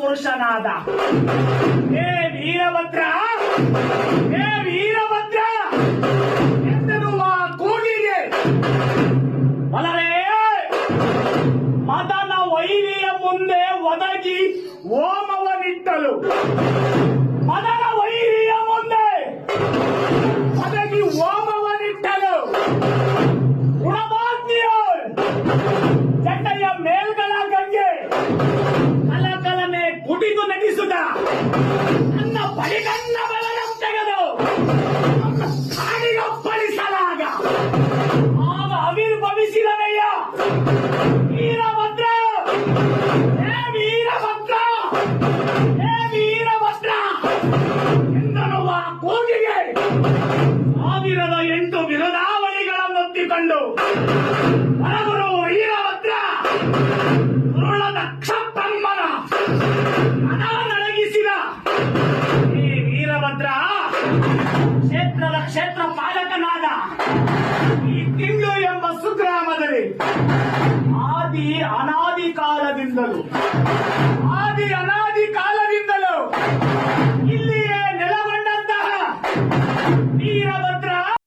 ಪುರುಷನಾದ. ಹೇ ವೀರಭದ್ರ, ಹೇ ವೀರಭದ್ರ ಎಂದೆನ್ನುವ ಕೂಗಿಗೆ ಬಲರೇ ಮದನ ವೈರಿಯ ಮುಂದೆ ಒದಗಿ ಹೋಮವನಿಟ್ಟಲು. ಮದನ ವೈರಿಯ ಮುಂದೆ ಒದಗಿ ಹೋಮವನಿಟ್ಟಲು. ಗುಣಮಾತ್ಮಿಯೋ ಚಂಡೆಯ ಮೇಲ್ಗಳ ಗಂಗೆ ಕಲಕಲನೆ ಕುಡಿದು ನಟಿಸುತ್ತ ನನ್ನ ಬಲಿಗನ್ನ ಬಲನ ತೆಗೆದು ಕಾಡಿಗೊಪ್ಪಳಿಸಲಾಗ ಆಗ ಆವಿರ್ಭವಿಸಿದನಯ್ಯ ವೀರಭದ್ರ. ಹೇ ವೀರಭದ್ರ, ಹೇ ವೀರಭದ್ರ ಎಂದನುವ ಕೂಗಿಗೆ 1008 ಬಿರುದಾವಳಿಗಳನ್ನೊತ್ತಿಕೊಂಡು ಹೊರಗುರು ವೀರಭದ್ರ ದುರುಳದಕ್ಷ ಬ್ರಹ್ಮನ ಮನ ನಡಗಿಸಿದ. ಈ ವೀರಭದ್ರ ಕ್ಷೇತ್ರದ ಕ್ಷೇತ್ರ ಪಾಲಕನಾದ ಈ ತಿಂಗಳು ಎಂಬ ಸುಗ್ರಾಮದಲ್ಲಿ ಅನಾದಿ ಕಾಲದಿಂದಲೂ